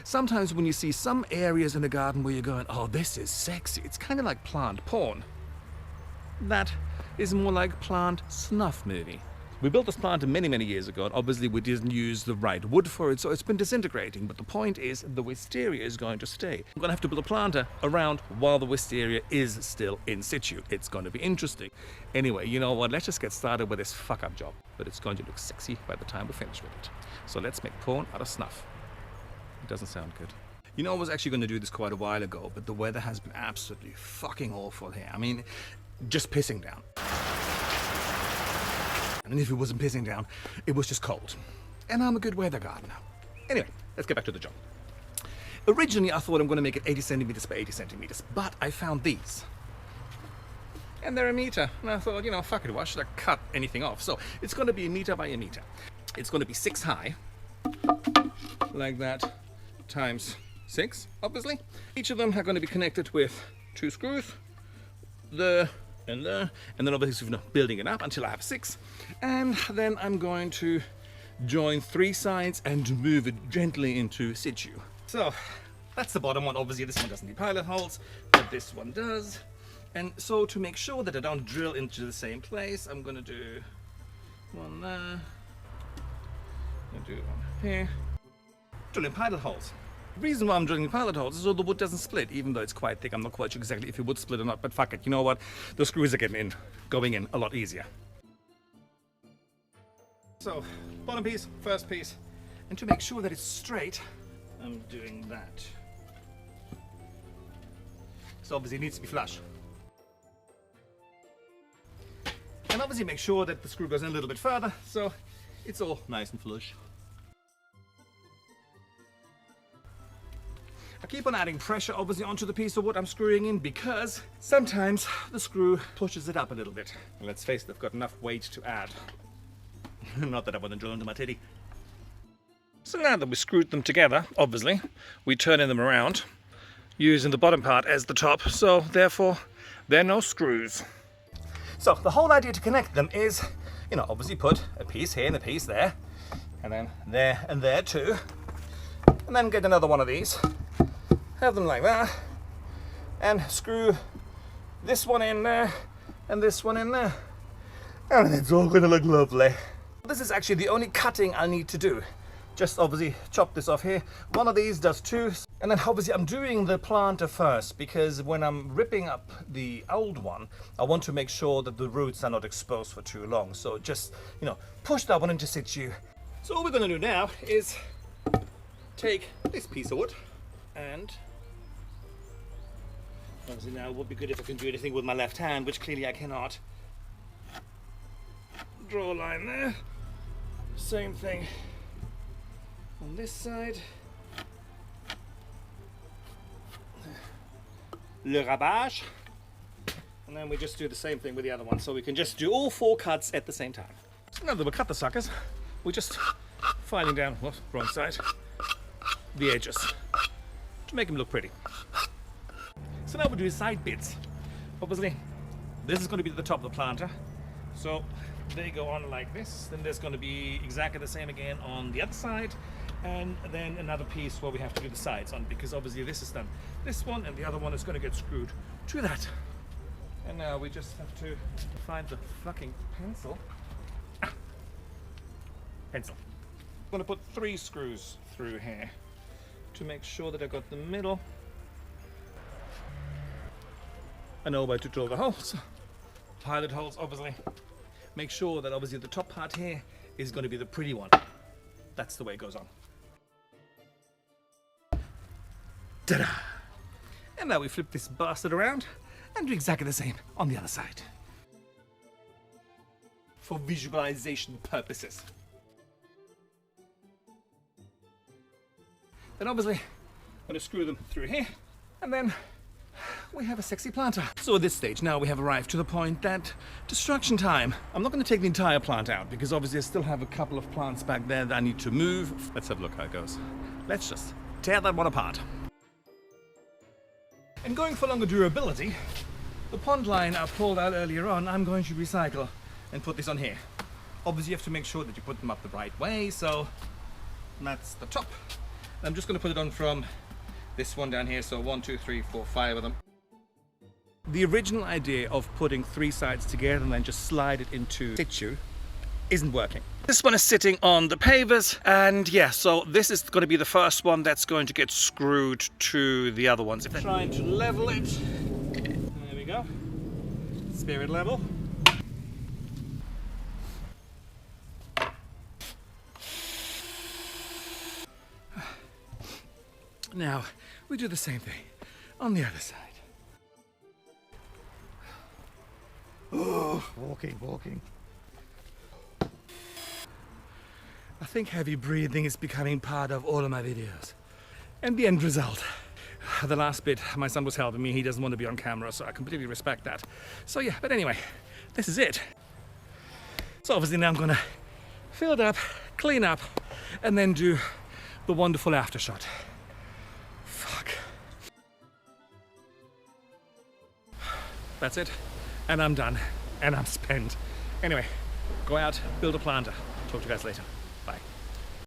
Sometimes when you see some areas in the garden where you're going, oh, this is sexy, it's kind of like plant porn. That is more like plant snuff movie. We built this plant many, many years ago, and obviously we didn't use the right wood for it, so it's been disintegrating. But the point is, the wisteria is going to stay. I'm going to have to build a planter around while the wisteria is still in situ. It's going to be interesting. Anyway, you know what? Let's just get started with this fuck-up job. But it's going to look sexy by the time we're finished with it. So let's make porn out of snuff. It doesn't sound good. You know, I was actually going to do this quite a while ago, but the weather has been absolutely fucking awful here. I mean, just pissing down. And if it wasn't pissing down, it was just cold. And I'm a good weather gardener. Anyway, let's get back to the job. Originally, I thought I'm going to make it 80 centimeters by 80 centimeters, but I found these. And they're a meter. And I thought, you know, fuck it, why should I cut anything off? So it's going to be a meter by a meter. It's going to be 6 high, like that, times 6, obviously. Each of them are going to be connected with 2 screws, there and there, and then obviously, you know, building it up until I have 6. And then I'm going to join 3 sides and move it gently into situ. So that's the bottom one. Obviously this one doesn't need pilot holes, but this one does. And so to make sure that I don't drill into the same place, I'm going to do one there. I'm going to do one here. Drilling pilot holes. The reason why I'm drilling pilot holes is so the wood doesn't split, even though it's quite thick. I'm not quite sure exactly if it would split or not, but fuck it. You know what? The screws are going in a lot easier. So, bottom piece, first piece. And to make sure that it's straight, I'm doing that. So obviously it needs to be flush. And obviously make sure that the screw goes in a little bit further, so it's all nice and flush. I keep on adding pressure obviously onto the piece of wood I'm screwing in because sometimes the screw pushes it up a little bit. And let's face it, I've got enough weight to add. Not that I want to drill into my titty. So now that we screwed them together, obviously, we're turning them around using the bottom part as the top, so therefore there are no screws. So the whole idea to connect them is, you know, obviously put a piece here and a piece there, and then there and there too, and then get another one of these, have them like that, and screw this one in there and this one in there, and it's all going to look lovely. This is actually the only cutting I need to do. Just obviously chop this off here. One of these does 2, and then obviously I'm doing the planter first because when I'm ripping up the old one, I want to make sure that the roots are not exposed for too long. So just, you know, push that one into situ. So all we're going to do now is take this piece of wood and obviously now it would be good if I can do anything with my left hand, which clearly I cannot. Draw a line there. Same thing on this side. Le rabage. And then we just do the same thing with the other one. So we can just do all 4 cuts at the same time. So now that we cut the suckers, we're just filing down, whoops, wrong side, the edges to make them look pretty. So now we'll do side bits. Obviously, this is going to be the top of the planter. So they go on like this, then there's going to be exactly the same again on the other side, and then another piece where we have to do the sides on, because obviously this is done this one and the other one is going to get screwed to that. And now we just have to find the fucking pencil. Pencil. I'm going to put 3 screws through here to make sure that I've got the middle. I know where to drill the holes. Pilot holes, obviously. Make sure that obviously the top part here is going to be the pretty one. That's the way it goes on. Ta-da! And now we flip this bastard around and do exactly the same on the other side. For visualization purposes. Then obviously I'm going to screw them through here, and then we have a sexy planter. So at this stage now we have arrived to the point that destruction time. I'm not going to take the entire plant out because obviously I still have a couple of plants back there that I need to move. Let's have a look how it goes. Let's just tear that one apart. And going for longer durability, the pond line I pulled out earlier on, I'm going to recycle and put this on here. Obviously you have to make sure that you put them up the right way, so that's the top. I'm just going to put it on from this one down here, so 1, 2, 3, 4, 5 of them. The original idea of putting 3 sides together and then just slide it into situ isn't working. This one is sitting on the pavers, and yeah, so this is going to be the first one that's going to get screwed to the other ones. Trying to level it. There we go. Spirit level. Now, we do the same thing on the other side. Oh, walking. I think heavy breathing is becoming part of all of my videos. And the end result. The last bit, my son was helping me. He doesn't want to be on camera, so I completely respect that. So yeah, but anyway, this is it. So obviously now I'm gonna fill it up, clean up, and then do the wonderful aftershot. Fuck. That's it. And I'm done. And I'm spent. Anyway, go out, build a planter. Talk to you guys later.